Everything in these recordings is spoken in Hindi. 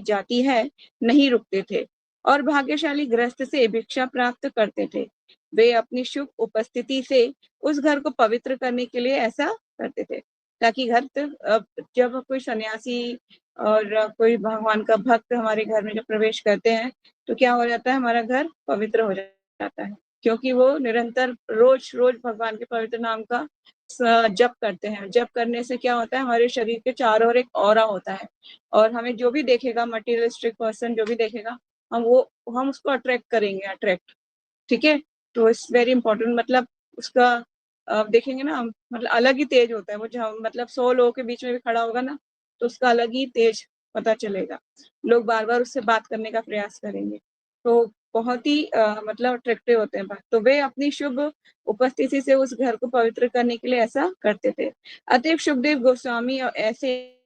जाति है नहीं रुकते थे और भाग्यशाली गृहस्थ से भिक्षा प्राप्त करते थे। वे अपनी शुभ उपस्थिति से उस घर को पवित्र करने के लिए ऐसा करते थे, ताकि घर जब कोई सन्यासी और कोई भगवान का भक्त हमारे घर में जब प्रवेश करते हैं तो क्या हो जाता है, हमारा घर पवित्र हो जाता है, क्योंकि वो निरंतर रोज रोज भगवान के पवित्र नाम का जप करते हैं। जप करने से क्या होता है, हमारे शरीर के चारों ओर एक ऑरा होता है और हमें जो भी देखेगा, मटेरियलिस्टिक पर्सन जो भी देखेगा, हम उसको अट्रैक्ट करेंगे, अट्रैक्ट। ठीक है, तो इट्स वेरी इंपॉर्टेंट। मतलब उसका देखेंगे ना, मतलब अलग ही तेज होता है वो, जहाँ मतलब 100 लोगों के बीच में भी खड़ा होगा ना तो उसका अलग ही तेज पता चलेगा, लोग बार बार उससे बात करने का प्रयास करेंगे, तो बहुत ही मतलब अट्रैक्टिव होते हैं बात। तो वे अपनी शुभ उपस्थिति से उस घर को पवित्र करने के लिए ऐसा करते थे। अतएव सुखदेव गोस्वामी और ऐसे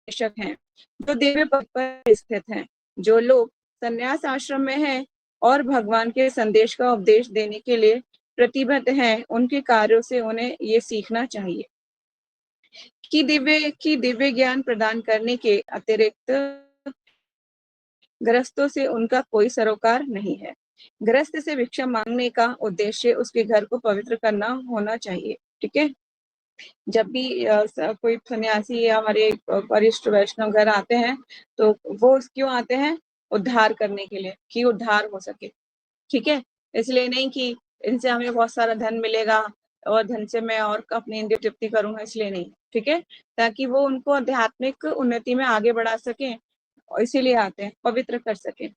शिक्षक हैं जो दिव्य पद पर स्थित हैं। जो लोग संन्यास आश्रम में हैं और भगवान के संदेश का उपदेश देने के लिए प्रतिबद्ध हैं, उनके कार्यों से उन्हें ये सीखना चाहिए कि दिव्य ज्ञान प्रदान करने के अतिरिक्त गृहस्थों से उनका कोई सरोकार नहीं है। गृहस्थ से भिक्षा मांगने का उद्देश्य उसके घर को पवित्र करना होना चाहिए। ठीक है, जब भी कोई सन्यासी या हमारे वरिष्ठ वैष्णव घर आते हैं तो वो क्यों आते हैं, उद्धार करने के लिए, कि उद्धार हो सके। ठीक है, इसलिए नहीं कि इनसे हमें बहुत सारा धन मिलेगा और धन से मैं और अपनी इंद्रिय तृप्ति करूंगा, इसलिए नहीं। ठीक है, ताकि वो उनको आध्यात्मिक उन्नति में आगे बढ़ा सके, इसीलिए आते हैं, पवित्र कर सके।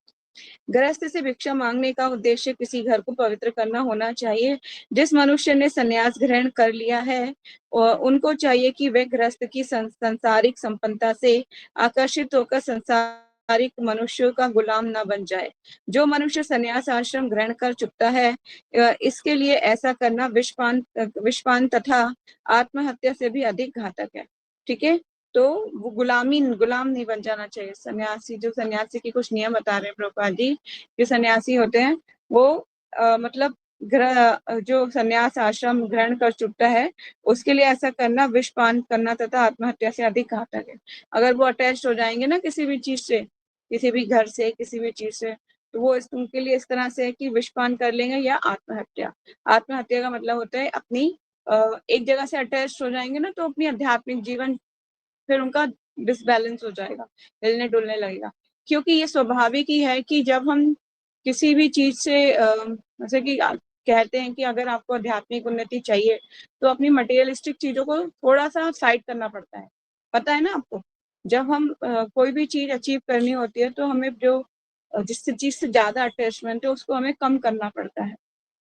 गृहस्थ से भिक्षा मांगने का उद्देश्य किसी घर को पवित्र करना होना चाहिए। जिस मनुष्य ने संन्यास ग्रहण कर लिया है उनको चाहिए कि वे गृहस्थ की संसारिक संपन्नता से आकर्षित होकर संसारिक मनुष्यों का गुलाम न बन जाए। जो मनुष्य संन्यास आश्रम ग्रहण कर चुकता है इसके लिए ऐसा करना विषपान तथा आत्महत्या से भी अधिक घातक है। ठीक है, तो वो गुलाम नहीं बन जाना चाहिए। सन्यासी के कुछ नियम बता रहे हैं प्रभुपाद जी, जो सन्यासी होते हैं वो मतलब जो सन्यास आश्रम ग्रहण कर चुकता है उसके लिए ऐसा करना विषपान करना तथा आत्महत्या से अधिक घातक है। अगर वो अटैच हो जाएंगे ना किसी भी चीज से, किसी भी घर से, किसी भी चीज से, तो वो उनके लिए इस तरह से है कि विषपान कर लेंगे या आत्महत्या। आत्महत्या का मतलब होता है अपनी एक जगह से अटैच हो जाएंगे ना तो अपनी आध्यात्मिक जीवन फिर उनका डिसबैलेंस हो जाएगा, हिलने डुलने लगेगा। क्योंकि ये स्वाभाविक ही है कि जब हम किसी भी चीज से जैसे कि कहते हैं कि अगर आपको आध्यात्मिक उन्नति चाहिए तो अपनी मटेरियलिस्टिक चीजों को थोड़ा सा साइड करना पड़ता है। पता है ना आपको, जब हम कोई भी चीज अचीव करनी होती है तो हमें जो जिस चीज से ज्यादा अटैचमेंट है उसको हमें कम करना पड़ता है,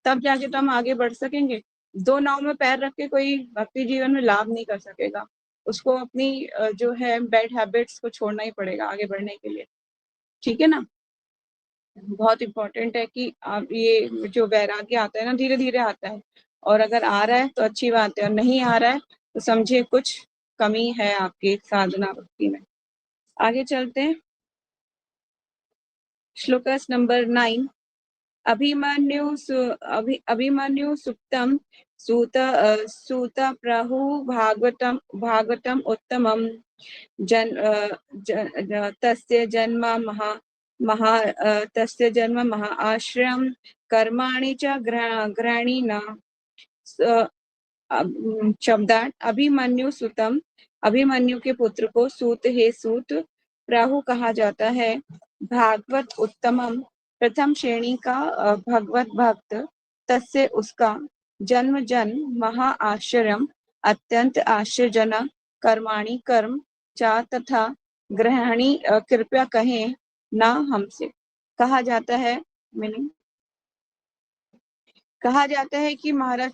तब जाके तो हम आगे बढ़ सकेंगे। दो नाव में पैर रख के कोई भक्ति जीवन में लाभ नहीं कर सकेगा, उसको अपनी जो है बैड हैबिट्स को छोड़ना ही पड़ेगा आगे बढ़ने के लिए। ठीक है ना, बहुत इंपॉर्टेंट है कि आप ये जो वैराग्य आता है ना धीरे धीरे आता है, और अगर आ रहा है तो अच्छी बात है और नहीं आ रहा है तो समझिए कुछ कमी है आपकी साधना भक्ति में। आगे चलते हैं, श्लोकस नंबर 9। अभिमन्यु सुप्तम सूत प्राहु भागवतम उत्तमम तस्य जन्म महा आश्रम कर्माणि च ग्रहणीन शब्दार्थ अभिमन्यु सुतम, अभिमन्यु के पुत्र को सूत हे सूत प्राहु कहा जाता है, भागवत उत्तमम प्रथम श्रेणी का भगवत भक्त, तस्य उसका जन्म महा आश्चर्यम अत्यंत आश्चर्यजनक, कर्माणि कर्म चा तथा ग्रहणी कृपया कहें ना हमसे। कहा जाता है मीनिंग, कहा जाता है कि महाराज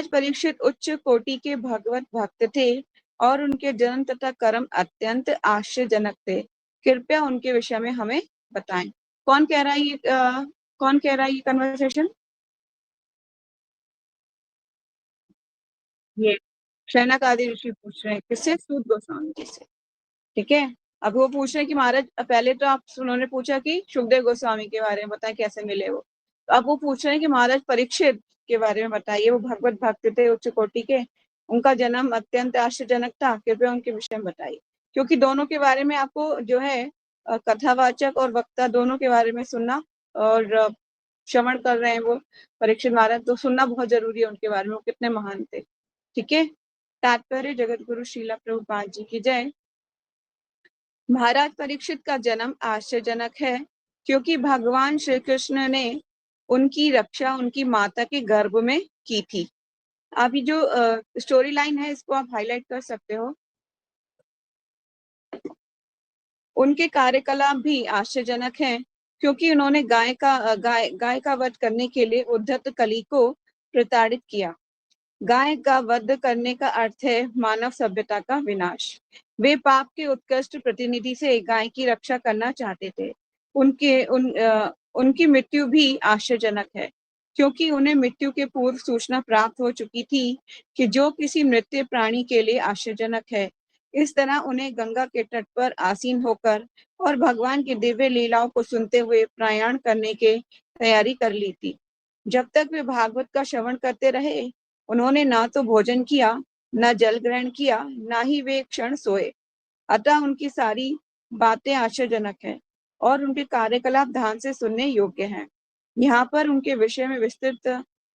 परीक्षित उच्च कोटि के भगवत भक्त थे और उनके जन्म तथा कर्म अत्यंत आश्चर्यजनक थे। कृपया उनके विषय में हमें बताएं। कौन कह रहा है ये कन्वर्सेशन? ये शौनक आदि ऋषि पूछ रहे हैं, किससे? सूत गोस्वामी जी से। ठीक है, अब वो पूछ रहे हैं कि महाराज, पहले तो आप उन्होंने पूछा कि सुखदेव गोस्वामी के बारे में बताएं कैसे मिले वो, तो अब वो पूछ रहे हैं कि महाराज परीक्षित के बारे में बताइए, वो भगवत भक्त थे उच्च कोटि के उनका जन्म अत्यंत आश्चर्यजनक था, कृपया उनके विषय में बताइए। क्योंकि दोनों के बारे में आपको जो है कथावाचक और वक्ता दोनों के बारे में सुनना और श्रवण कर रहे हैं वो परीक्षित महाराज, तो सुनना बहुत जरूरी है उनके बारे में, वो कितने महान थे। ठीक है। तात्पर्य जगत गुरु श्रीला प्रभुपाद जी की जय। महाराज परीक्षित का जन्म आश्चर्यजनक है क्योंकि भगवान श्री कृष्ण ने उनकी रक्षा उनकी माता के गर्भ में की थी। अभी जो स्टोरी लाइन है इसको आप हाईलाइट कर सकते हो। उनके कार्यकलाप भी आश्चर्यजनक हैं क्योंकि उन्होंने गाय का वध करने के लिए उद्धत कली को प्रताड़ित किया। गाय का वध करने का अर्थ है मानव सभ्यता का विनाश। वे पाप के उत्कृष्ट प्रतिनिधि से गाय की रक्षा करना चाहते थे। उनकी मृत्यु भी आश्चर्यजनक है क्योंकि उन्हें मृत्यु के पूर्व सूचना प्राप्त हो चुकी थी कि जो किसी मृत्यु प्राणी के लिए आश्चर्यजनक है। इस तरह उन्हें गंगा के तट पर आसीन होकर और भगवान की दिव्य लीलाओं को सुनते हुए प्रयाण करने की तैयारी कर ली थी। जब तक वे भागवत का श्रवण करते रहे उन्होंने ना तो भोजन किया, न जल ग्रहण किया, ना ही वे एक क्षण सोए। अतः उनकी सारी बातें आश्चर्यजनक हैं और उनके कार्यकलाप ध्यान से सुनने योग्य हैं। यहाँ पर उनके विषय में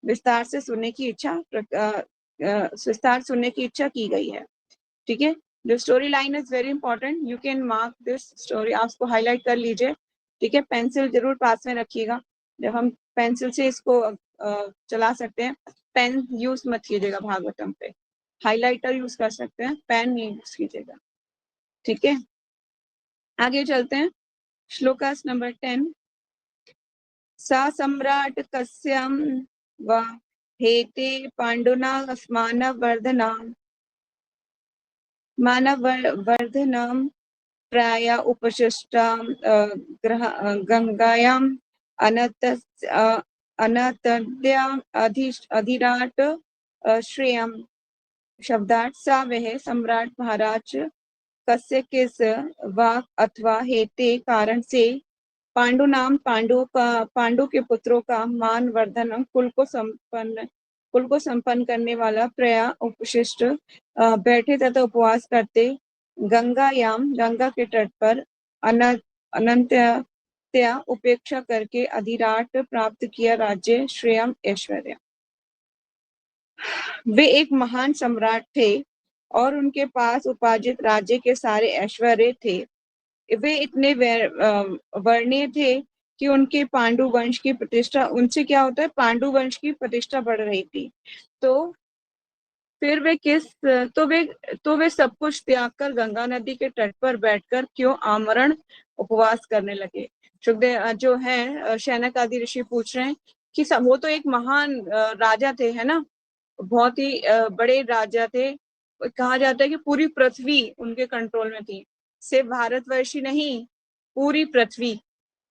विस्तार सुनने की इच्छा की गई है। ठीक है। जो story line is very important, you can mark this story, आप इसको हाईलाइट कर लीजिए। ठीक है। पेंसिल जरूर पास में रखिएगा, जब हम पेंसिल से इसको चला सकते हैं। पेन यूज मत कीजिएगा भागवतम पे, हाइलाइटर यूज कर सकते हैं, पेन नहीं यूज कीजिएगा। ठीक है। आगे चलते हैं। श्लोकास नंबर 10। सा सम्राट कस्यम व हेते पांडुना मानवर्धनम प्राय उपशिष्टां गंगायां अनतद्यां अधिराट श्रेयम। शब्दार्थ सा वह सम्राट महाराज कस्य किस वाक अथवा हेते कारण से पांडु के पुत्रों का मान वर्धन कुल को संपन्न करने वाला प्रया उपशिष्ट बैठे तथा उपवास करते गंगा के तट पर अनंत्या उपेक्षा करके अधिराट प्राप्त किया राज्य श्रेयम ऐश्वर्य। वे एक महान सम्राट थे और उनके पास उपार्जित राज्य के सारे ऐश्वर्य थे। वे इतने वर्णीय थे कि उनके पांडु वंश की प्रतिष्ठा, उनसे क्या होता है, पांडु वंश की प्रतिष्ठा बढ़ रही थी। तो फिर वे सब कुछ त्याग कर गंगा नदी के तट पर बैठकर क्यों आमरण उपवास करने लगे। सुखदेव जो है शौनक आदि ऋषि पूछ रहे हैं कि वो तो एक महान राजा थे, है ना, बहुत ही बड़े राजा थे। कहा जाता है कि पूरी पृथ्वी उनके कंट्रोल में थी, सिर्फ भारतवर्ष ही नहीं,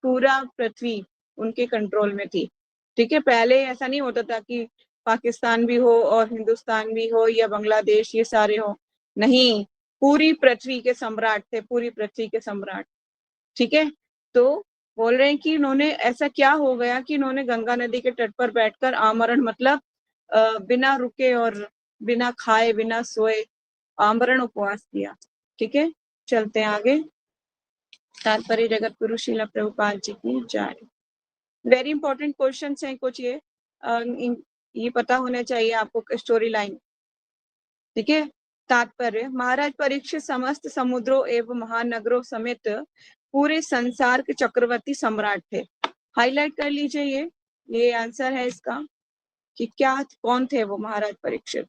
पूरा पृथ्वी उनके कंट्रोल में थी। ठीक है। पहले ऐसा नहीं होता था कि पाकिस्तान भी हो और हिंदुस्तान भी हो या बांग्लादेश, ये सारे हो, नहीं, पूरी पृथ्वी के सम्राट थे, पूरी पृथ्वी के सम्राट। ठीक है। तो बोल रहे हैं कि इन्होंने ऐसा क्या हो गया कि इन्होंने गंगा नदी के तट पर बैठकर आमरण मतलब बिना रुके और बिना खाए बिना सोए आमरण उपवास किया। ठीक है। चलते हैं आगे। तात्पर्य जगत गुरु श्रीला प्रभुपाद जी की जय। वेरी इंपॉर्टेंट क्वेश्चन हैं कुछ, ये पता होना चाहिए आपको स्टोरी लाइन। ठीक है। तात्पर्य महाराज परीक्षित समस्त समुद्रों एवं महानगरों समेत पूरे संसार के चक्रवर्ती सम्राट थे। हाईलाइट कर लीजिए, ये आंसर है इसका कि क्या कौन थे वो महाराज परीक्षित।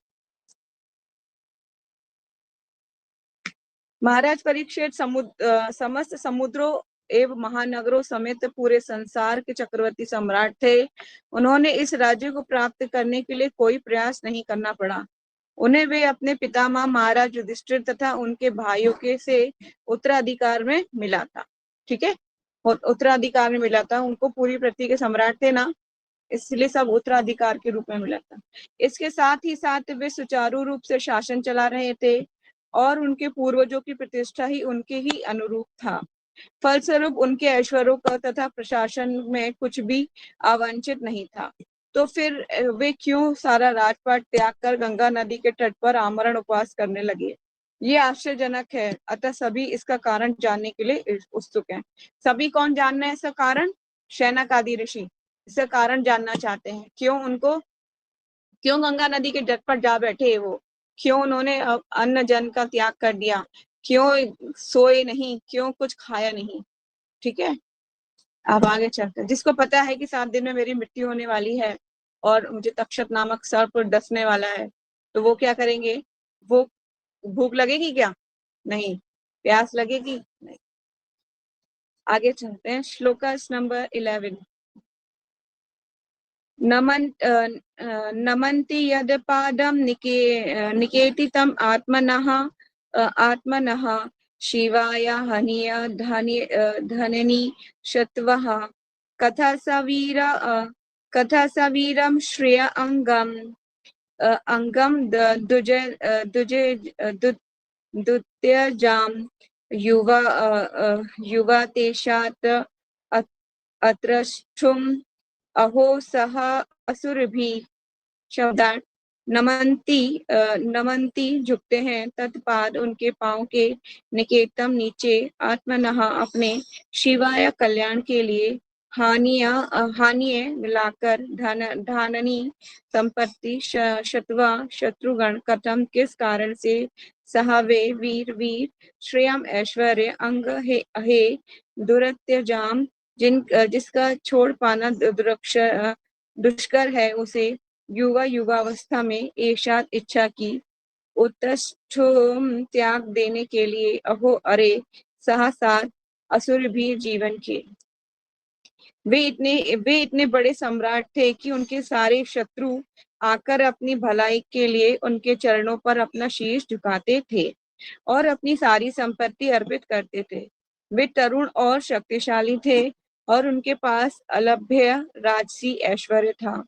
महाराज परीक्षित समस्त समुद्रों एवं महानगरों समेत पूरे संसार के चक्रवर्ती सम्राट थे। उन्होंने इस राज्य को प्राप्त करने के लिए कोई प्रयास नहीं करना पड़ा। उन्हें वे अपने पितामह महाराज युधिष्ठिर तथा उनके भाइयों के से उत्तराधिकार में मिला था। ठीक है। उत्तराधिकार में मिला था उनको, पूरी पृथ्वी के सम्राट थे ना, इसलिए सब उत्तराधिकार के रूप में मिला था। इसके साथ ही साथ वे सुचारू रूप से शासन चला रहे थे और उनके पूर्वजों की प्रतिष्ठा ही उनके ही अनुरूप था। फलस्वरूप उनके ऐश्वर्यों का तथा प्रशासन में कुछ भी अवांछित नहीं था। तो फिर वे क्यों सारा राजपाट त्याग कर गंगा नदी के तट पर आमरण उपवास करने लगे? ये आश्चर्यजनक है, अतः सभी इसका कारण जानने के लिए उत्सुक हैं। सभी कौन जानना है इसका कारण? शौनक आदि ऋषि इसका कारण जानना चाहते हैं। क्यों गंगा नदी के तट पर जा बैठे वो? क्यों उन्होंने अन्न जन का त्याग कर दिया? क्यों सोए नहीं? क्यों कुछ खाया नहीं? ठीक है, अब आगे चलते हैं। जिसको पता है कि 7 दिन में मेरी मृत्यु होने वाली है और मुझे तक्षक नामक सर्प डसने वाला है, तो वो क्या करेंगे? वो भूख लगेगी क्या? नहीं। प्यास लगेगी? नहीं। आगे चलते हैं, श्लोकास नंबर 11। नमन्ति यद् पादं निकेति तम आत्मनः शिवाय हनीय धननी शत्वः कथा स वीरं श्रेय अंगम दुत्यजाम युवा तेषात् अत्रष्टुम अहो सह असुरभिः। शब्दार्थ, नमन्ति झुकते हैं, तत्पाद उनके पांव के निकेतम नीचे, आत्मनः अपने, शिवाय कल्याण के लिए, हानिय मिलाकर, धाननी संपत्ति, शत्वा शत्रुगण, कथम किस कारण से, सह वे वीर श्रेयम ऐश्वर्य, अंग हे दुरत्यजाम जिसका छोड़ पाना दुष्कर है, उसे युवावस्था में एशात इच्छा की, उत्तष्ठोम त्याग देने के लिए, अहो अरे सहसात असुर भी जीवन के। वे इतने बड़े सम्राट थे कि उनके सारे शत्रु आकर अपनी भलाई के लिए उनके चरणों पर अपना शीश झुकाते थे और अपनी सारी संपत्ति अर्पित करते थे। वे तरुण और शक्तिशाली थे और उनके पास अलभ्य राजसी ऐश्वर्य था।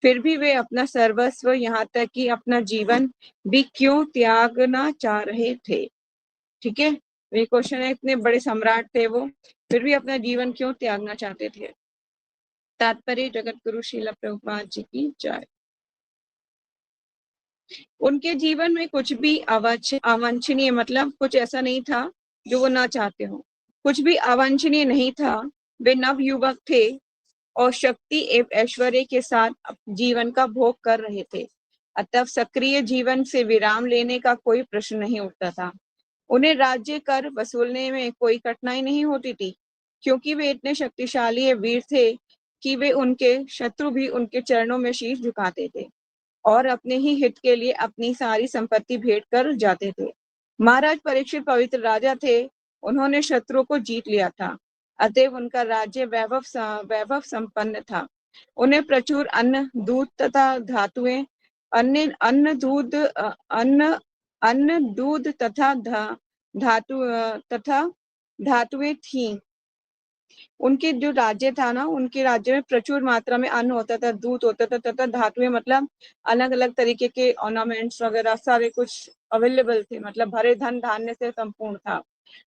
फिर भी वे अपना सर्वस्व, यहाँ तक कि अपना जीवन भी क्यों त्यागना चाह रहे थे? ठीक है, ये क्वेश्चन है, इतने बड़े सम्राट थे वो, फिर भी अपना जीवन क्यों त्यागना चाहते थे? तात्पर्य जगत गुरु श्रील प्रभुपाद जी की जय। उनके जीवन में कुछ भी अवांछनीय, मतलब कुछ ऐसा नहीं था जो वो ना चाहते हो। कुछ भी अवांछनीय नहीं था। वे नव युवक थे और शक्ति एवं ऐश्वर्य के साथ जीवन का भोग कर रहे थे, अतः सक्रिय जीवन से विराम लेने का कोई प्रश्न नहीं उठता था। उन्हें राज्य कर वसूलने में कोई कठिनाई नहीं होती थी, क्योंकि वे इतने शक्तिशाली वीर थे कि वे उनके शत्रु भी उनके चरणों में शीश झुकाते थे और अपने ही हित के लिए अपनी सारी संपत्ति भेंट कर जाते थे। महाराज परीक्षित पवित्र राजा थे, उन्होंने शत्रु को जीत लिया था, अतएव उनका राज्य वैभव संपन्न था। उन्हें प्रचुर अन्न, दूध तथा धातुएं, अन्न दूध तथा धातुएं थीं। उनके जो राज्य था ना, उनके राज्य में प्रचुर मात्रा में अन्न होता था, दूध होता था तथा धातुएं, मतलब अलग अलग तरीके के ऑर्नामेंट्स वगैरह सारे कुछ अवेलेबल थे, मतलब भरे धन धान्य से संपूर्ण था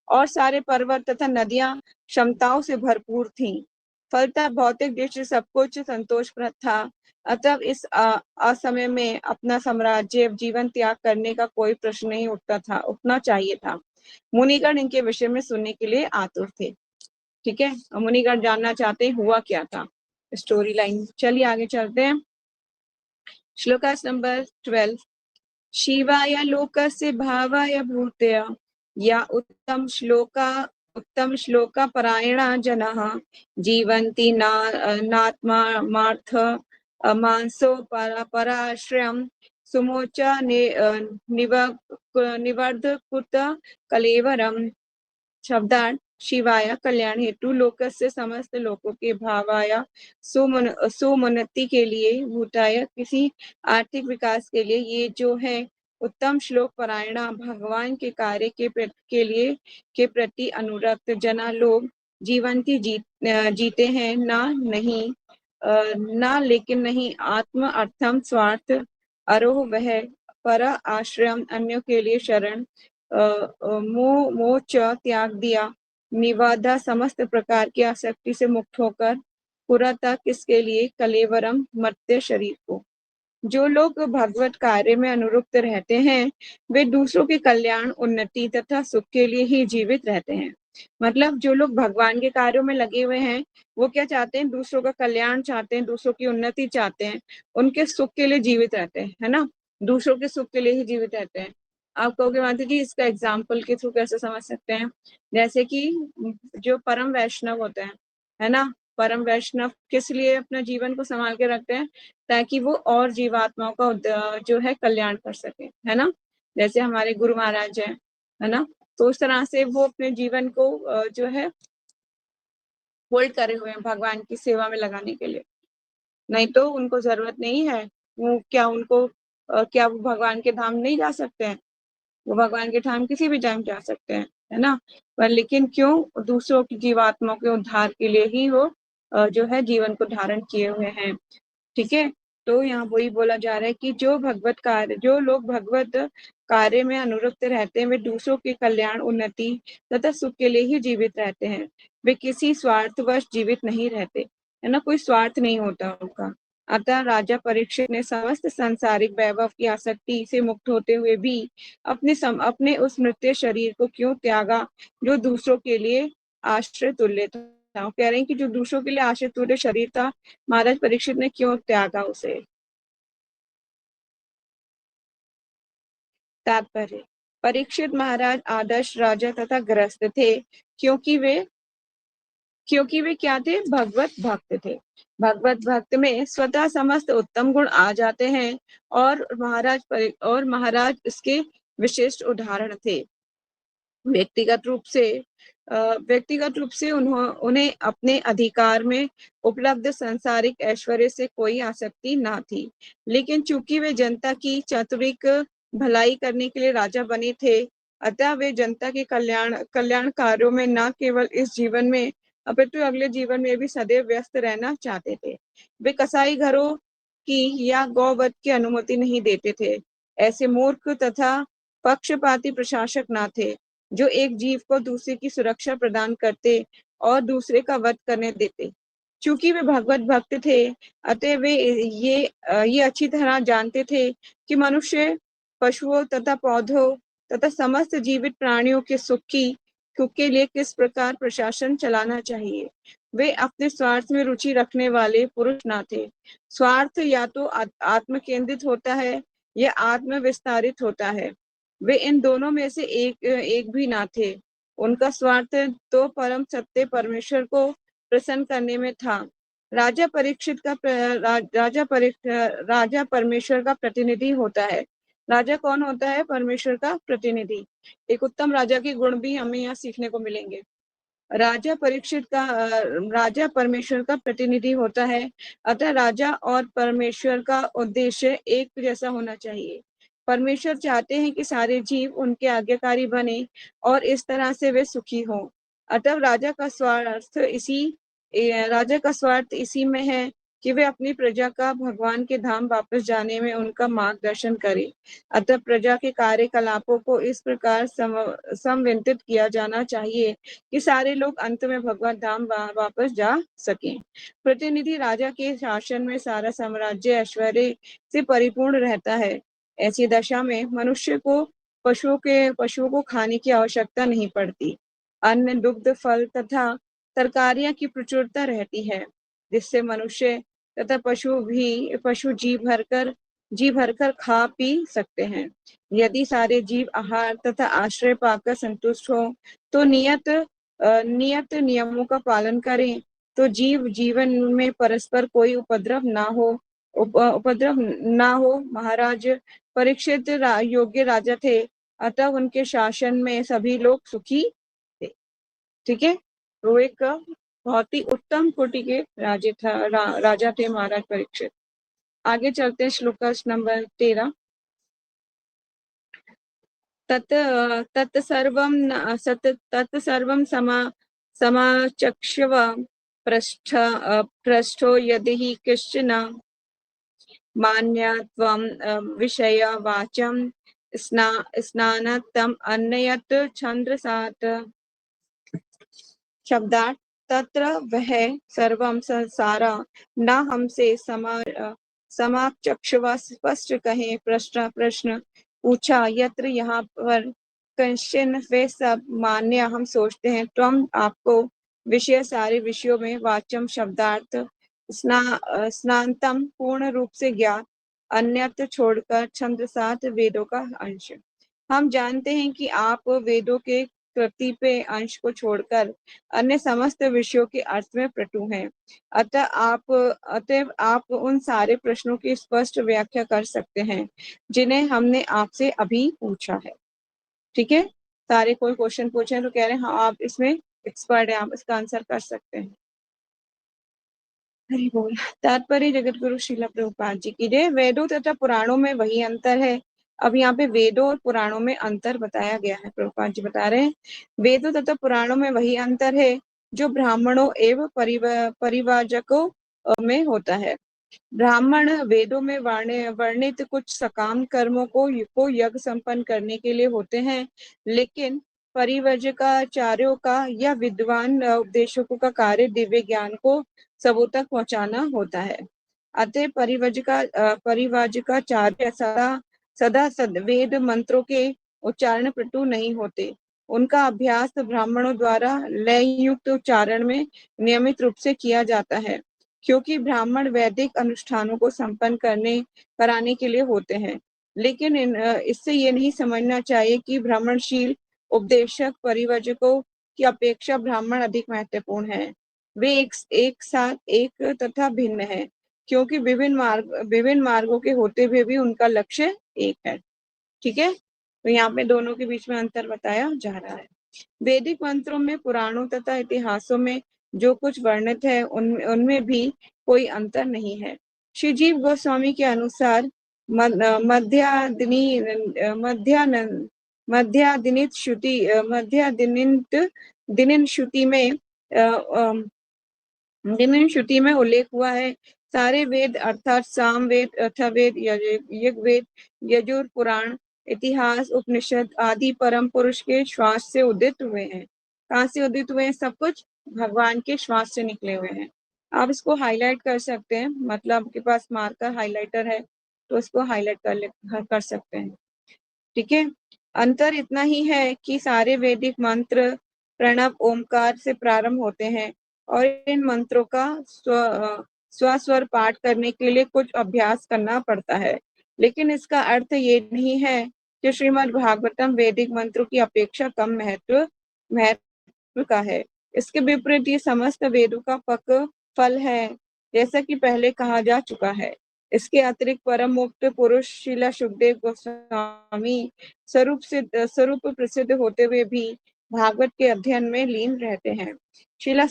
और सारे पर्वत तथा नदियां क्षमताओं से भरपूर थीं। फलतः भौतिक दृष्टि सब कुछ संतोषप्रद था, अतः इस असमय में अपना साम्राज्य जीवन त्याग करने का कोई प्रश्न नहीं उठना चाहिए था। मुनिगण इनके विषय में सुनने के लिए आतुर थे। ठीक है, मुनिगण जानना चाहते हैं हुआ क्या था, स्टोरी लाइन। चलिए आगे चलते हैं, श्लोकास नंबर 12। शिवाय लोकस्य भावाय भूतया या उत्तम श्लोका परायणा जनाः जीवन्ति नात्मार्थ मांसो पराश्रयं सुमोच निवर्धकुत कलेवरम। शब्दार्थ, शिवाय कल्याण हेतु, लोकस्य समस्त लोकों के, भावाय सुमोन्नति के लिए, भूताय किसी आर्थिक विकास के लिए, ये जो है उत्तम श्लोक परायणा भगवान के कार्य के लिए के प्रति अनुरक्त जना लोग जीवंती जीते हैं, ना लेकिन नहीं, आत्म अर्थम स्वार्थ अरोह वह, पर आश्रम अन्यों के लिए शरण, मोच त्याग दिया, निवादा समस्त प्रकार की आसक्ति से मुक्त होकर, पुरतः किसके लिए? कलेवरम मर्त्य शरीर को। जो लोग भगवत कार्य में अनुरक्त रहते हैं वे दूसरों के कल्याण, उन्नति तथा सुख के लिए ही जीवित रहते हैं। मतलब जो लोग भगवान के कार्यों में लगे हुए हैं वो क्या चाहते हैं? दूसरों का कल्याण चाहते हैं, दूसरों की उन्नति चाहते हैं, उनके सुख के लिए जीवित रहते हैं, है ना? दूसरों के सुख के लिए ही जीवित रहते हैं। आप कहोगे माता जी इसका एग्जाम्पल के थ्रू कैसे समझ सकते हैं? जैसे कि जो परम वैष्णव होते हैं, है ना, परम वैष्णव किस लिए अपना जीवन को संभाल के रखते हैं? ताकि वो और जीवात्माओं का जो है कल्याण कर सके, है ना? जैसे हमारे गुरु महाराज है ना? तो उस तरह से वो अपने जीवन को जो है होल्ड करे हुए हैं भगवान की सेवा में लगाने के लिए। नहीं तो उनको जरूरत नहीं है। वो क्या उनको क्या वो भगवान के धाम नहीं जा सकते हैं? वो भगवान के धाम किसी भी टाइम जा सकते हैं, है ना? पर लेकिन क्यों? दूसरों की जीवात्माओं के उद्धार के लिए ही वो जो है जीवन को धारण किए हुए हैं। ठीक है? तो यहाँ वही बोला जा रहा है कि जो लोग भगवत कार्य में अनुरक्त रहते हैं वे दूसरों के कल्याण, उन्नति तथा सुख के लिए ही जीवित रहते हैं। वे किसी स्वार्थवश जीवित नहीं रहते, है ना? कोई स्वार्थ नहीं होता उनका। अतः राजा परीक्षित ने समस्त सांसारिक वैभव की आसक्ति से मुक्त होते हुए भी अपने उस मृत्य शरीर को क्यों त्यागा जो दूसरों के लिए आश्रय तुल्य था। कह रहे हैं कि जो दूसरों के लिए आश्रय तुल्य शरीर था, महाराज परीक्षित ने क्यों त्यागा उसे? तात्पर्य: परीक्षित महाराज आदर्श राजा तथा गृहस्थ थे क्योंकि वे क्या थे? भगवत भक्त थे। भगवत भक्त में स्वतः समस्त उत्तम गुण आ जाते हैं और महाराज इसके विशिष्ट उदाहरण थे। व्यक्तिगत रूप से उन्हें अपने अधिकार में उपलब्ध सांसारिक ऐश्वर्य से कोई आसक्ति ना थी, लेकिन चूंकि वे जनता की चातुरिक भलाई करने के लिए राजा बने थे, अतः वे जनता के कल्याण कार्यों में न केवल इस जीवन में अपितु अगले जीवन में भी सदैव व्यस्त रहना चाहते थे। वे कसाई घरों की या गौवध की अनुमति नहीं देते थे। ऐसे मूर्ख तथा पक्षपाती प्रशासक ना थे जो एक जीव को दूसरे की सुरक्षा प्रदान करते और दूसरे का वध करने देते। चूंकि वे भगवत भक्त थे, अतः वे ये अच्छी तरह जानते थे कि मनुष्य, पशुओं तथा पौधों तथा समस्त जीवित प्राणियों के सुख के लिए किस प्रकार प्रशासन चलाना चाहिए। वे अपने स्वार्थ में रुचि रखने वाले पुरुष ना थे। स्वार्थ या तो आत्म केंद्रित होता है या आत्म विस्तारित होता है। वे इन दोनों में से एक भी ना थे। उनका स्वार्थ तो परम सत्य परमेश्वर को प्रसन्न करने में था। राजा परमेश्वर का प्रतिनिधि होता है। राजा कौन होता है? परमेश्वर का प्रतिनिधि। एक उत्तम राजा के गुण भी हमें यहाँ सीखने को मिलेंगे। राजा परमेश्वर का प्रतिनिधि होता है, अतः राजा और परमेश्वर का उद्देश्य एक जैसा होना चाहिए। परमेश्वर चाहते हैं कि सारे जीव उनके आज्ञाकारी बने और इस तरह से वे सुखी हों। अतः राजा का स्वार्थ इसी में है कि वे अपनी प्रजा का भगवान के धाम वापस जाने में उनका मार्गदर्शन करे। अतः प्रजा के कार्यकलापों को इस प्रकार समन्वित किया जाना चाहिए कि सारे लोग अंत में भगवत धाम वापस जा सकें। प्रतिनिधि राजा के शासन में सारा साम्राज्य ऐश्वर्य से परिपूर्ण रहता है। ऐसी दशा में मनुष्य को पशुओं को खाने की आवश्यकता नहीं पड़ती। अन्न, दुग्ध, फल तथा तरकारियां की प्रचुरता रहती है, जिससे मनुष्य तथा पशु जी भरकर खा पी सकते हैं। यदि सारे जीव आहार तथा आश्रय पाकर संतुष्ट हो तो नियत नियमों का पालन करें तो जीवन में परस्पर कोई उपद्रव ना हो। महाराज परीक्षित योग्य राजा थे, अतः उनके शासन में सभी लोग सुखी थे। ठीक है? तो एक बहुत ही उत्तम कोटि के राजा थे महाराज परीक्षित। आगे चलते हैं श्लोक नंबर 13। तत्सर्वं समाचक्ष्व पृष्ठो यदि हि कश्चन मान्या त्वं विषयवाचं स्नानतम् अन्यत् छन्द्रसात्। शब्दार्थ: तत्र वह सर्वं संसारा न हमसे समाचक्षुवा स्पष्ट कहें प्रश्न पूछा यत्र यहाँ पर कश्चिन वे सब मान्य हम सोचते हैं त्वम आपको विषय सारे विषयों में वाच्यम शब्दार्थ स्नातम पूर्ण रूप से ज्ञात अन्यत्र छोड़कर छंद सात वेदों का अंश। हम जानते हैं कि आप वेदों के कृति अंश को छोड़कर अन्य समस्त विषयों के अर्थ में पटु हैं। अतएव आप उन सारे प्रश्नों की स्पष्ट व्याख्या कर सकते हैं जिन्हें हमने आपसे अभी पूछा है। ठीक है, सारे कोई क्वेश्चन पूछे हैं तो कह रहे हैं हाँ आप इसमें एक्सपर्ट है, आप इसका आंसर कर सकते हैं। हरि बोल। तात्पर्य जगत गुरु श्रील प्रभुपाद जी की जय। वेदों तथा पुराणों में वही अंतर है। अब यहाँ पे वेदों और पुराणों में अंतर बताया गया है। प्रभुपाद जी बता रहे हैं वेदों तथा पुराणों में वही अंतर है जो ब्राह्मणों एवं परिवाजकों में होता है। ब्राह्मण वेदों में वर्णित कुछ सकाम कर्मों को यज्ञ संपन्न करने के लिए होते हैं, लेकिन परिव्रजकाचार्यों का या विद्वान उपदेशकों का कार्य दिव्य ज्ञान को सबों तक पहुंचाना होता है। अतः परिव्राजकाचार्य सदा वेद मंत्रों के उच्चारण पटु नहीं होते। उनका अभ्यास ब्राह्मणों द्वारा लय युक्त उच्चारण में नियमित रूप से किया जाता है, क्योंकि ब्राह्मण वैदिक अनुष्ठानों को संपन्न कराने के लिए होते हैं। लेकिन इससे ये नहीं समझना चाहिए कि ब्राह्मणशील उपदेशक परिव्रजकों की अपेक्षा ब्राह्मण अधिक महत्वपूर्ण है। वे एक साथ एक तथा भिन्न है, क्योंकि विभिन्न मार्गों के होते हुए भी उनका लक्ष्य एक है। ठीक है, तो यहाँ पे दोनों के बीच में अंतर बताया जा रहा है। वैदिक मंत्रों में, पुराणों तथा इतिहासों में जो कुछ वर्णित है उनमें भी कोई अंतर नहीं है। श्री जीव गोस्वामी के अनुसार दिनिन श्रुति में उल्लेख हुआ है सारे वेद अर्थात साम वेद, अथर्ववेद, यजुर्वेद, यजुर पुराण, इतिहास, उपनिषद आदि परम पुरुष के श्वास से उदित हुए हैं। कहाँ से उदित हुए हैं? सब कुछ भगवान के श्वास से निकले हुए हैं। आप इसको हाईलाइट कर सकते हैं, मतलब आपके पास मार्कर हाइलाइटर है तो इसको हाईलाइट कर सकते हैं। ठीक है, अंतर इतना ही है कि सारे वैदिक मंत्र प्रणव ओमकार से प्रारंभ होते हैं और इन मंत्रों का स्वस्वर पाठ करने के लिए कुछ अभ्यास करना पड़ता है। लेकिन इसका अर्थ ये नहीं है कि श्रीमद् भागवतम वैदिक मंत्रों की अपेक्षा कम महत्व का है। इसके विपरीत ये समस्त वेदों का पक फल है, जैसा कि पहले कहा जा चुका है। इसके अतिरिक्त परम मुक्त पुरुष श्रीला सुखदेव गोस्वामी स्वरूप प्रसिद्ध होते हुए भी भागवत के अध्ययन में लीन रहते हैं। श्रीला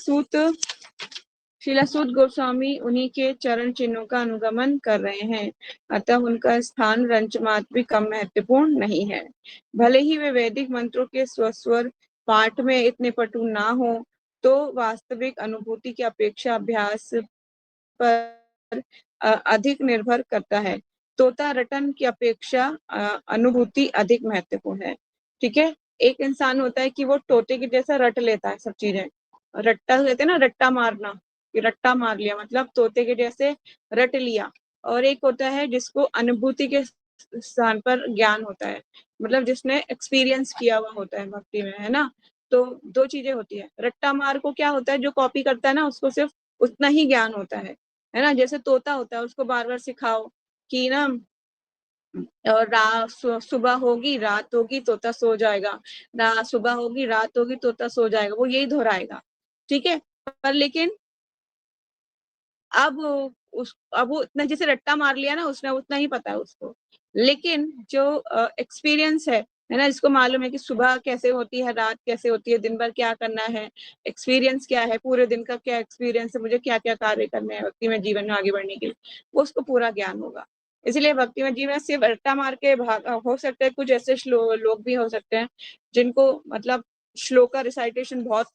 सूत गोस्वामी उन्हीं के चरण चिन्हों का अनुगमन कर रहे हैं, अतः उनका स्थान रंचमात्र भी कम महत्वपूर्ण नहीं है। भले ही वे वैदिक मंत्रों के स्वस्वर पाठ में इतने पटु ना हो, तो वास्तविक अनुभूति की अपेक्षा अभ्यास पर अधिक निर्भर करता है। तोता रटन की अपेक्षा अनुभूति अधिक महत्वपूर्ण है। ठीक है, एक इंसान होता है कि वो तोते के जैसा रट लेता है सब चीजें, रट्टा कहते हैं ना, रट्टा मारना, कि रट्टा मार लिया मतलब तोते के जैसे रट लिया। और एक होता है जिसको अनुभूति के स्थान पर ज्ञान होता है, मतलब जिसने एक्सपीरियंस किया हुआ होता है भक्ति में, है ना। तो दो चीजें होती है। रट्टा मार को क्या होता है, जो कॉपी करता है ना उसको सिर्फ उतना ही ज्ञान होता है ना। जैसे तोता होता है, उसको बार बार सिखाओ कि ना सुबह होगी रात होगी तोता सो जाएगा, सुबह होगी रात होगी तोता सो जाएगा, वो यही दोहराएगा। ठीक है, पर लेकिन अब अब वो इतना जैसे रट्टा मार लिया ना उसने, उतना ही पता है उसको। लेकिन जो एक्सपीरियंस है ना, जिसको मालूम है कि सुबह कैसे होती है, रात कैसे होती है, दिन भर क्या करना है, एक्सपीरियंस क्या है, पूरे दिन का क्या एक्सपीरियंस है, मुझे क्या क्या कार्य करने हैं भक्ति में जीवन में आगे बढ़ने के लिए, वो उसको पूरा ज्ञान होगा। इसलिए भक्ति में जीवन सिर्फ रट्टा मार के हो सकते हैं। कुछ ऐसे लोग भी हो सकते हैं जिनको मतलब श्लोका रिसाइटेशन बहुत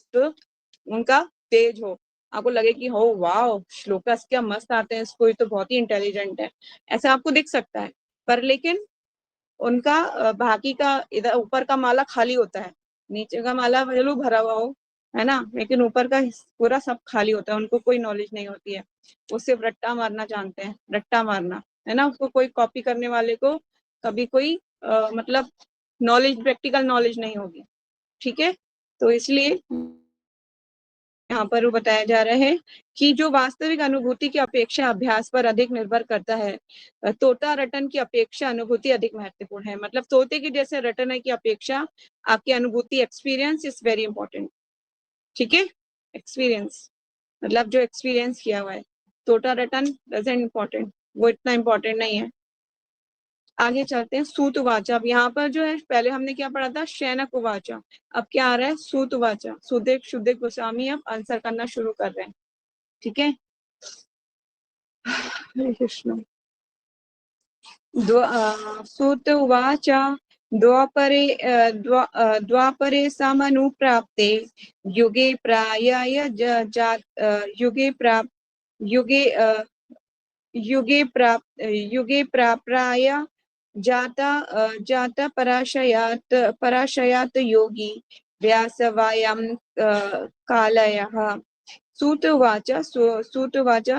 उनका तेज हो, आपको लगे कि हो वाह श्लोकास क्या मस्त आते हैं इसको, ये तो बहुत ही इंटेलिजेंट है, ऐसा आपको दिख सकता है। पर लेकिन उनका बाकी का इधर ऊपर का माला खाली होता है, नीचे का माला जरूर भरा हुआ हो, है ना, लेकिन ऊपर का पूरा सब खाली होता है, उनको कोई नॉलेज नहीं होती है, वो सिर्फ रट्टा मारना जानते हैं, रट्टा मारना, है ना। उसको कोई कॉपी करने वाले को कभी कोई मतलब नॉलेज, प्रैक्टिकल नॉलेज नहीं होगी, ठीक है। तो इसलिए यहाँ पर वो बताया जा रहा है कि जो वास्तविक अनुभूति की अपेक्षा अभ्यास पर अधिक निर्भर करता है, तोता रटन की अपेक्षा अनुभूति अधिक महत्वपूर्ण है। मतलब तोते की जैसे रटन की अपेक्षा आपकी अनुभूति, एक्सपीरियंस इज वेरी इंपॉर्टेंट, ठीक है। एक्सपीरियंस मतलब जो एक्सपीरियंस किया हुआ है, तोता रटन डजंट इम्पोर्टेंट, वो इतना इम्पोर्टेंट नहीं है। आगे चलते हैं, सूत वाचा। अब यहाँ पर जो है पहले हमने क्या पढ़ा था, शैनक वाचा, अब क्या आ रहा है, सूत वाचा। सुदेव शुदेव गोस्वामी अब आंसर करना शुरू कर रहे हैं, ठीक है। हरे कृष्ण। सूत उवाच द्वापरे द्वापरे समनुप्राप्ते युगे प्रायाय युगे युगे युगे प्राप्राय जाता पराशयात योगी व्यासवायं कालयः। सूतवाच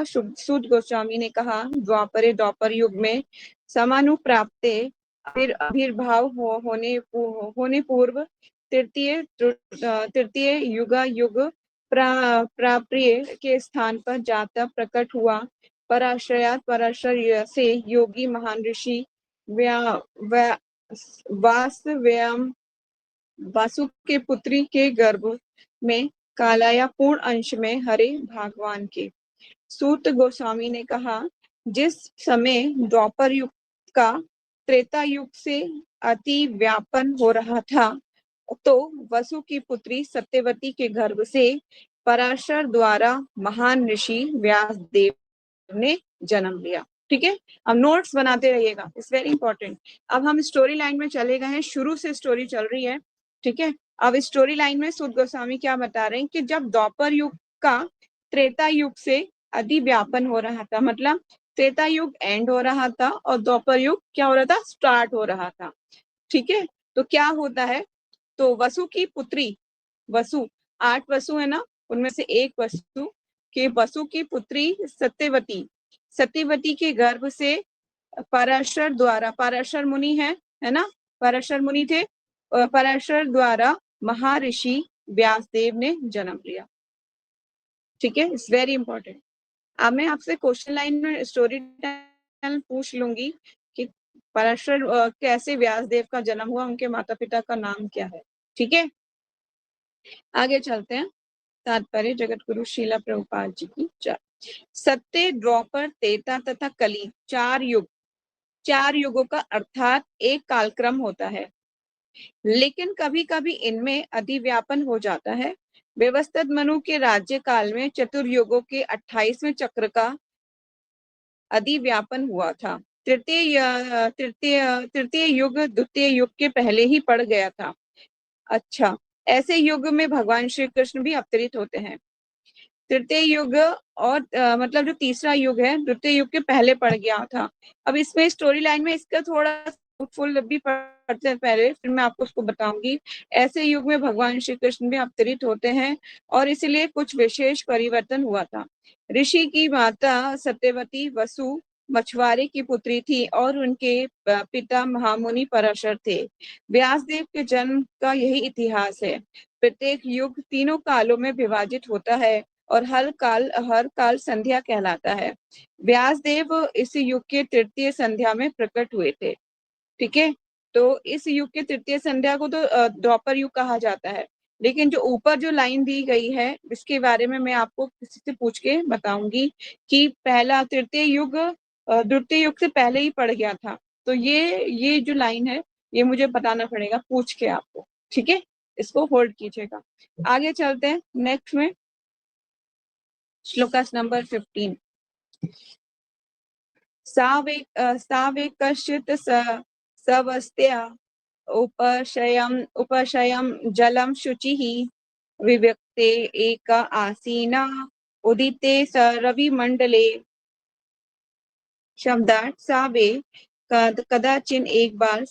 सूत गोस्वामी ने कहा, द्वापर युग में समानुप्राप्ते फिर आविर्भाव होने पूर्व तृतीय युग प्राप्रिय के स्थान पर जाता प्रकट हुआ। पराशर से योगी महान ऋषि वासव्याम वासु के पुत्री के गर्भ में कालाया पूर्ण अंश में हरे भगवान के। सूत गोस्वामी ने कहा, जिस समय द्वापर युग का त्रेता युग से अति व्यापन हो रहा था, तो वसु की पुत्री सत्यवती के गर्भ से पराशर द्वारा महान ऋषि व्यास देव ने जन्म लिया, ठीक है। अब नोट्स बनाते रहिएगा, इट्स वेरी इंपॉर्टेंट। अब हम स्टोरी लाइन में चले गए हैं, शुरू से स्टोरी चल रही है, ठीक है। अब स्टोरी लाइन में सूत गोस्वामी क्या बता रहे हैं कि जब द्वापर युग का त्रेता युग से अधिव्यापन हो रहा था, मतलब त्रेता युग एंड हो रहा था और द्वापर युग क्या हो रहा था, स्टार्ट हो रहा था, ठीक है। तो क्या होता है, तो वसु की पुत्री, वसु 8 वसु है ना, उनमें से एक वसु की पुत्री सत्यवती के गर्भ से पराशर द्वारा, पराशर मुनि है ना, पराशर मुनि थे, पराशर द्वारा महर्षि व्यासदेव ने जन्म लिया, ठीक है। It's very important. अब मैं आपसे क्वेश्चन लाइन में स्टोरी पूछ लूंगी कि पराशर कैसे व्यासदेव का जन्म हुआ, उनके माता पिता का नाम क्या है, ठीक है। आगे चलते हैं। तात्पर्य जगत गुरु शीला प्रभुपाद जी की जय। सत्य, द्वापर, त्रेता तथा कली 4 युग, 4 युगों का अर्थात एक कालक्रम होता है, लेकिन कभी कभी इनमें अधिव्यापन हो जाता है। व्यवस्थित मनु के राज्य काल में चतुर्युगों के 28वें चक्र का अधिव्यापन हुआ था। तृतीय युग द्वितीय युग के पहले ही पड़ गया था। अच्छा, ऐसे युग में भगवान श्री कृष्ण भी अवतरित होते हैं। तृतीय युग और मतलब जो तीसरा युग है द्वितीय युग के पहले पड़ गया था। अब इसमें स्टोरी लाइन में इसका थोड़ा फुल भी पढ़ते हैं पहले, फिर मैं आपको उसको बताऊंगी। ऐसे युग में भगवान श्री कृष्ण भी अवतरित होते हैं और इसलिए कुछ विशेष परिवर्तन हुआ था। ऋषि की माता सत्यवती वसु मछुआरे की पुत्री थी और उनके पिता महामुनि पराशर थे। व्यासदेव के जन्म का यही इतिहास है। प्रत्येक युग तीनों कालों में विभाजित होता है और हर काल संध्या कहलाता है। व्यासदेव इस युग के तृतीय संध्या में प्रकट हुए थे, ठीक है। तो इस युग के तृतीय संध्या को तो द्वापर युग कहा जाता है, लेकिन जो ऊपर जो लाइन दी गई है इसके बारे में मैं आपको किसी से पूछ के बताऊंगी कि पहला तृतीय युग द्वितीय युग से पहले ही पड़ गया था। तो ये जो लाइन है ये मुझे बताना पड़ेगा पूछ के आपको, ठीक है। इसको होल्ड कीजिएगा। आगे चलते हैं नेक्स्ट में, श्लोकास नंबर 15। सावे कश्चित् सवस्त्या उपशयं जलं शुचिः विव्यक्ते एक आसीना उदिते स रविमंडले। शब्दार्थ, सावे कदाचिन एक बार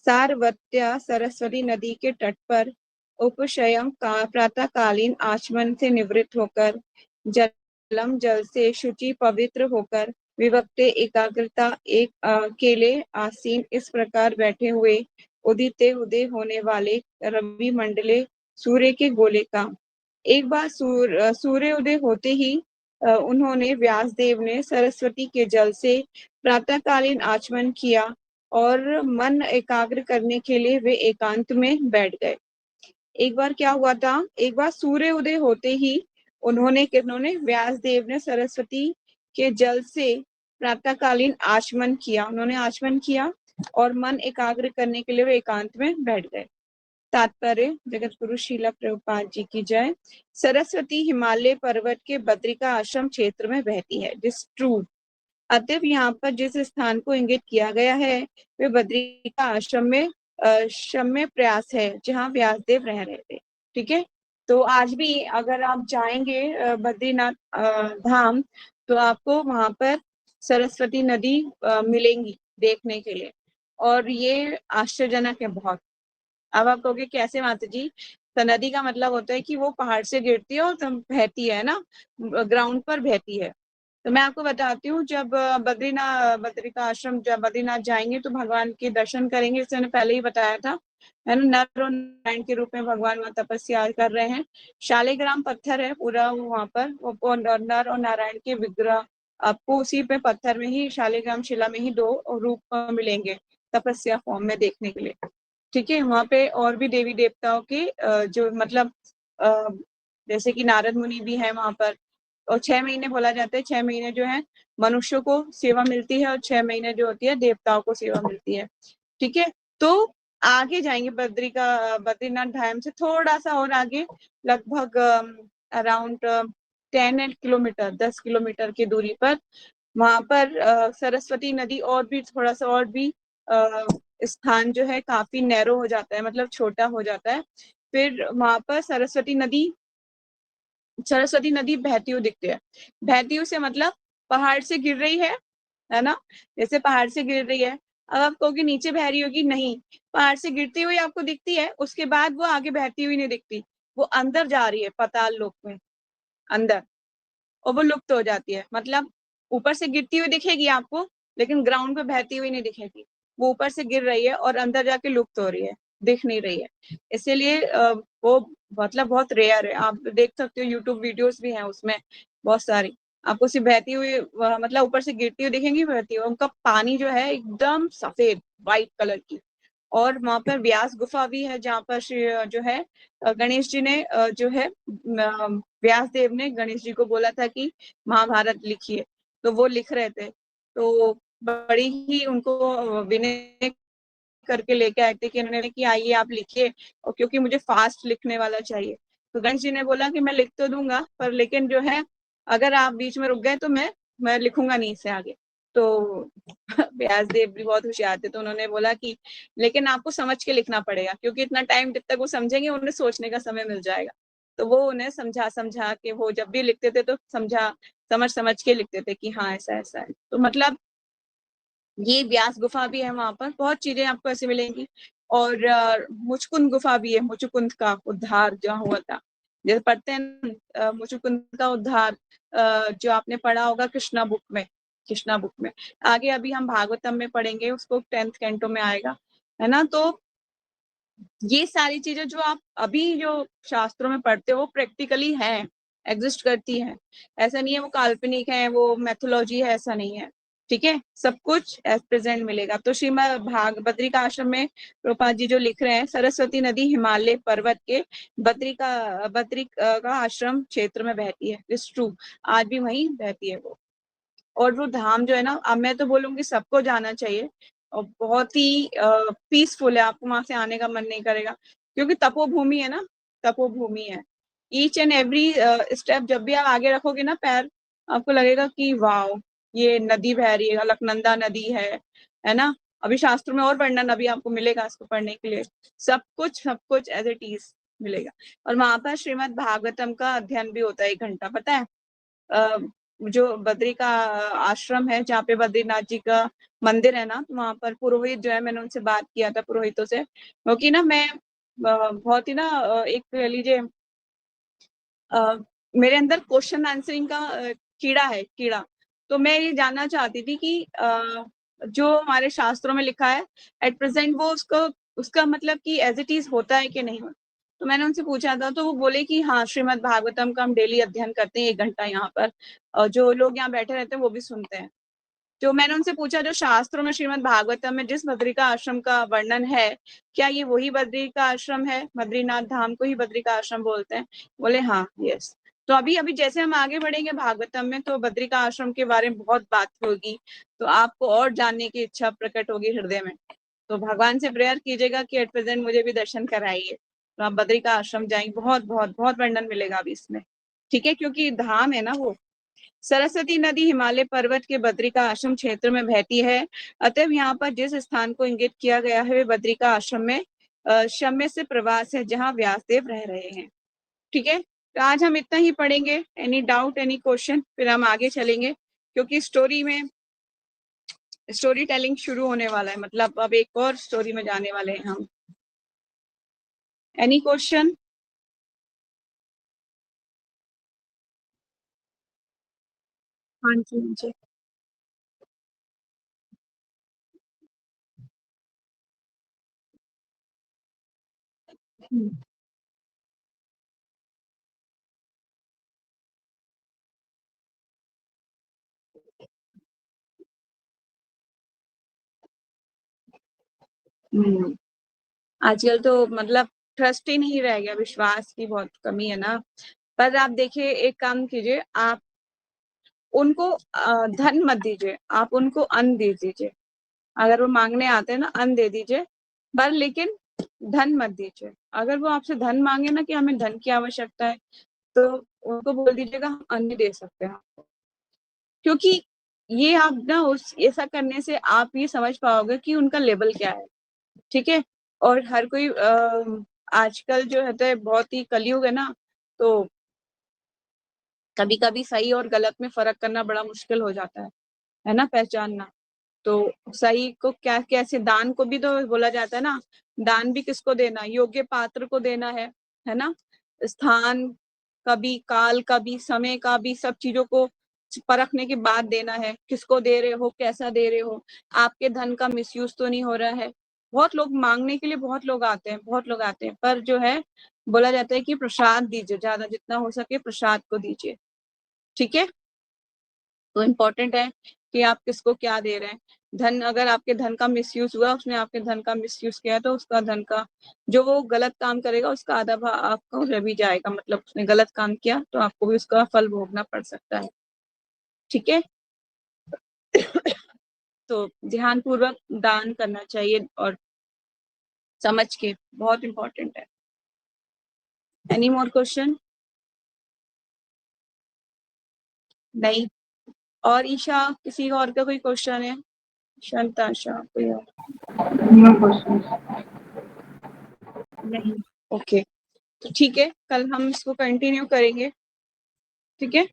सारवत्या सरस्वती नदी के तट पर उपशयम का प्रातःकालीन आचमन से निवृत्त होकर जलम जल से शुचि पवित्र होकर विभक्ते एकाग्रता एक अकेले आसीन इस प्रकार बैठे हुए उदिते उदय होने वाले रवि मंडले सूर्य के गोले का। एक बार सूर्य उदय होते ही उन्होंने व्यासदेव ने सरस्वती के जल से प्रातःकालीन आचमन किया और मन एकाग्र करने के लिए वे एकांत में बैठ गए। एक बार क्या हुआ था, एक बार सूर्य उदय होते ही उन्होंने व्यासदेव ने सरस्वती के जल से प्रातःकालीन आचमन किया, उन्होंने आचमन किया और मन एकाग्र करने के लिए वे एकांत में बैठ गए। तात्पर्य जगत गुरु शीला प्रभुपाद जी की जय। सरस्वती हिमालय पर्वत के बद्रिका आश्रम क्षेत्र में बहती है, दिस ट्रू। अतएव यहाँ पर जिस स्थान को इंगित किया गया है वे बद्रिका आश्रम में शम्य प्रयास है जहाँ व्यासदेव रह रहे थे। ठीक है, तो आज भी अगर आप जाएंगे बद्रीनाथ धाम तो आपको वहां पर सरस्वती नदी मिलेंगी देखने के लिए, और ये आश्चर्यजनक है बहुत। अब आप कहोगे कैसे माता जी, तो नदी का मतलब होता है कि वो पहाड़ से गिरती है और बहती है ना, ग्राउंड पर बहती है। तो मैं आपको बताती हूँ, जब बद्रिका आश्रम जब बद्रीनाथ जाएंगे तो भगवान के दर्शन करेंगे, इससे मैंने पहले ही बताया था, है ना। नर और नारायण के रूप में भगवान वहाँ तपस्या कर रहे हैं। शालिग्राम पत्थर है पूरा वहाँ पर, वो नर और नारायण के विग्रह आपको उसी पे पत्थर में ही, शालिग्राम शिला में ही दो रूप मिलेंगे तपस्या फॉर्म में देखने के लिए। ठीक है, वहाँ पे और भी देवी देवताओं के जो मतलब जैसे कि नारद मुनि भी है वहाँ पर। और 6 महीने बोला जाता है, 6 महीने जो है मनुष्यों को सेवा मिलती है और 6 महीने जो होती है देवताओं को सेवा मिलती है। ठीक है, तो आगे जाएंगे बद्रीनाथ धाम से थोड़ा सा और आगे, लगभग अराउंड 10 किलोमीटर 10 किलोमीटर की दूरी पर वहां पर सरस्वती नदी और भी थोड़ा सा और भी स्थान जो है काफी नैरो हो जाता है, मतलब छोटा हो जाता है। फिर वहां पर सरस्वती नदी बहती हुई दिखती है। बहती हुई से मतलब पहाड़ से गिर रही है ना, जैसे पहाड़ से गिर रही है। अब आप कहोगे नीचे बह रही होगी, नहीं, पहाड़ से गिरती हुई आपको दिखती है, उसके बाद वो आगे बहती हुई नहीं दिखती, वो अंदर जा रही है पाताल लोक में अंदर, और वो लुप्त हो जाती है। मतलब ऊपर से गिरती हुई दिखेगी आपको, लेकिन ग्राउंड पे बहती हुई नहीं दिखेगी, वो ऊपर से गिर रही है और अंदर जाके लुप्त हो रही है, दिख नहीं रही है। इसीलिए वो मतलब बहुत रेयर है। आप देख सकते हो, यूट्यूब वीडियोस भी हैं उसमें बहुत सारी, आपको सिर्फ बहती हुई मतलब ऊपर से गिरती हुई दिखेंगी, बहती हुई। उनका पानी जो है एकदम सफेद व्हाइट कलर की। और वहां पर व्यास गुफा भी है जहाँ पर श्री जो है गणेश जी ने जो है व्यास देव ने गणेश जी को बोला था कि महाभारत लिखिए, तो वो लिख रहे थे। तो बड़ी ही उनको विनय करके लेके आए थे कि उन्होंने कि आइए आप लिखिए, और क्योंकि मुझे फास्ट लिखने वाला चाहिए। तो गणेश जी ने बोला कि मैं लिख तो दूंगा, पर लेकिन जो है अगर आप बीच में रुक गए तो मैं लिखूंगा नहीं इससे आगे। तो व्यास देव भी बहुत होशियार थे, तो उन्होंने बोला कि लेकिन आपको समझ के लिखना पड़ेगा, क्योंकि इतना टाइम जब तक वो समझेंगे उन्हें सोचने का समय मिल जाएगा। तो वो उन्हें समझा समझा के, वो जब भी लिखते थे तो समझ समझ के लिखते थे कि हाँ ऐसा ऐसा है। तो मतलब ये व्यास गुफा भी है, वहां पर बहुत चीजें आपको ऐसे मिलेंगी। और मुचकुंद गुफा भी है, मुचुकुंद का उद्धार जहाँ हुआ था, जैसे पढ़ते हैं मुचुकुंद का उद्धार, जो आपने पढ़ा होगा कृष्णा बुक में आगे अभी हम भागवतम में पढ़ेंगे, उसको 10th कैंटो में आएगा, है ना। तो ये सारी चीजें जो आप अभी जो शास्त्रों में पढ़ते हो वो प्रैक्टिकली है, एग्जिस्ट करती है। ऐसा नहीं है वो काल्पनिक है, वो मैथोलॉजी है, ऐसा नहीं है। ठीक है, सब कुछ एज प्रेजेंट मिलेगा। तो श्रीमद बद्रिका आश्रम में प्रभुपाद जी जो लिख रहे हैं, सरस्वती नदी हिमालय पर्वत के बद्रिका आश्रम क्षेत्र में बहती है, इट्स ट्रू, आज भी वहीं बहती है वो। और वो धाम जो है ना, अब मैं तो बोलूंगी सबको जाना चाहिए, और बहुत ही पीसफुल है, आपको वहां से आने का मन नहीं करेगा, क्योंकि तपोभूमि है ना, तपोभूमि है। ईच एंड एवरी स्टेप जब भी आप आगे रखोगे ना पैर, आपको लगेगा कि वाह, ये नदी बह रही है, अलकनंदा नदी है ना। अभी शास्त्रों में और वर्णन अभी आपको मिलेगा इसको पढ़ने के लिए, सब कुछ एज इट इज मिलेगा। और वहां पर श्रीमद भागवतम का अध्ययन भी होता है 1 घंटा, पता है। जो बद्री का आश्रम है जहाँ पे बद्रीनाथ जी का मंदिर है ना, तो वहां पर पुरोहित जो है, मैंने उनसे बात किया था पुरोहितों से, क्योंकि ना मैं बहुत ही ना एक कह लीजिए मेरे अंदर क्वेश्चन आंसरिंग का कीड़ा है, कीड़ा। तो मैं ये जानना चाहती थी कि जो हमारे शास्त्रों में लिखा है एट प्रेजेंट वो उसको उसका मतलब कि एज इट इज होता है कि नहीं होता। तो मैंने उनसे पूछा था, तो वो बोले कि हाँ, श्रीमद् भागवतम का हम डेली अध्ययन करते हैं 1 घंटा यहाँ पर, और जो लोग यहाँ बैठे रहते हैं वो भी सुनते हैं। जो मैंने उनसे पूछा, जो शास्त्रों में श्रीमद् भागवतम में जिस बद्रिका आश्रम का वर्णन है, क्या ये वही बद्रिका आश्रम है? बद्रीनाथ धाम को ही बद्रिका आश्रम बोलते हैं? बोले हाँ, यस। तो अभी अभी जैसे हम आगे बढ़ेंगे भागवतम में, तो बद्रिका आश्रम के बारे में बहुत बात होगी, तो आपको और जानने की इच्छा प्रकट होगी हृदय में। तो भगवान से प्रेयर कीजिएगा कि एट प्रेजेंट मुझे भी दर्शन कराइए, तो आप बद्रिका आश्रम जाएंगे, बहुत बहुत बहुत वर्णन मिलेगा अभी इसमें। ठीक है, क्योंकि धाम है ना वो। सरस्वती नदी हिमालय पर्वत के बद्रिका आश्रम क्षेत्र में बहती है, अतः यहाँ पर जिस स्थान को इंगित किया गया है वे बद्रिका आश्रम में शम्य से प्रवास है, जहाँ व्यासदेव रह रहे हैं। ठीक है, तो आज हम इतना ही पढ़ेंगे। एनी डाउट, एनी क्वेश्चन, फिर हम आगे चलेंगे, क्योंकि स्टोरी टेलिंग शुरू होने वाला है, मतलब अब एक और स्टोरी में जाने वाले हैं हम। Any question? हाँ जी, हाँ जी। हम्म, हम्म। आजकल तो मतलब ट्रस्ट ही नहीं रह गया, विश्वास की बहुत कमी है ना। पर आप देखिए, एक काम कीजिए, आप उनको धन मत दीजिए, आप उनको अन्न दे दीजिए। अगर वो मांगने आते हैं ना, अन्न दे दीजिए, पर लेकिन धन मत दीजिए। अगर वो आपसे धन मांगे ना कि हमें धन की आवश्यकता है, तो उनको बोल दीजिएगा हम अन्न दे सकते हैं। क्योंकि ये आप ना उस ऐसा करने से आप ये समझ पाओगे कि उनका लेवल क्या है। ठीक है। और हर कोई आजकल जो है तो बहुत ही कलयुग है ना, तो कभी कभी सही और गलत में फर्क करना बड़ा मुश्किल हो जाता है ना, पहचानना। तो सही को क्या, कैसे दान को भी तो बोला जाता है ना, दान भी किसको देना, योग्य पात्र को देना है ना। स्थान का भी, काल का भी, समय का भी, सब चीजों को परखने के बाद देना है। किसको दे रहे हो, कैसा दे रहे हो, आपके धन का मिसयूज तो नहीं हो रहा है। बहुत लोग मांगने के लिए, बहुत लोग आते हैं, बहुत लोग आते हैं, पर जो है बोला जाता है कि प्रसाद दीजिए, ज्यादा जितना हो सके प्रसाद को दीजिए। ठीक है। तो इम्पोर्टेंट है कि आप किसको क्या दे रहे हैं। धन, अगर आपके धन का मिसयूज हुआ, उसने आपके धन का मिसयूज किया, तो उसका धन का, जो वो गलत काम करेगा उसका आधा भाग आपको रह भी जाएगा। मतलब उसने गलत काम किया तो आपको भी उसका फल भोगना पड़ सकता है। ठीक है। तो ध्यान पूर्वक दान करना चाहिए और समझ के, बहुत इंपॉर्टेंट है। Any more question? नहीं? और ईशा, किसी और का कोई क्वेश्चन है? शांता आशा, कोई और? No question. नहीं? ओके। तो ठीक है, कल हम इसको कंटिन्यू करेंगे। ठीक है।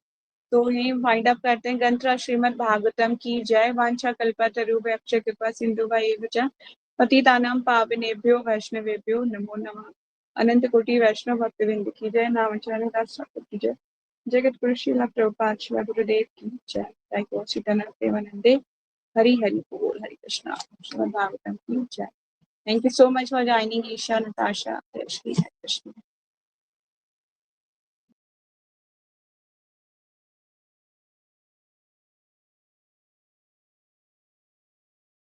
तो यही वाइंड अप करते हैं। ग्रंथ श्रीमद् भागवतम की जय। वांछा कल्पतरुभ्यश्च कृपा सिंधुभ्येव च पतितानां पावनेभ्यो वैष्णवेभ्यो नमो नमः। अनंत कोटि वैष्णव भक्तवृंद की जय। नामचरण दास ठाकुर की जय। जगत गुरु श्रील प्रभुपाद शिव गुरुदेव की जय। जय गो सीतानाथ प्रेमानंदे। हरि हरि बोल, हरि कृष्णा। श्रीमद् भागवतम की जय। Thank you so much for joining Isha, Natasha, Shri Hari Krishna.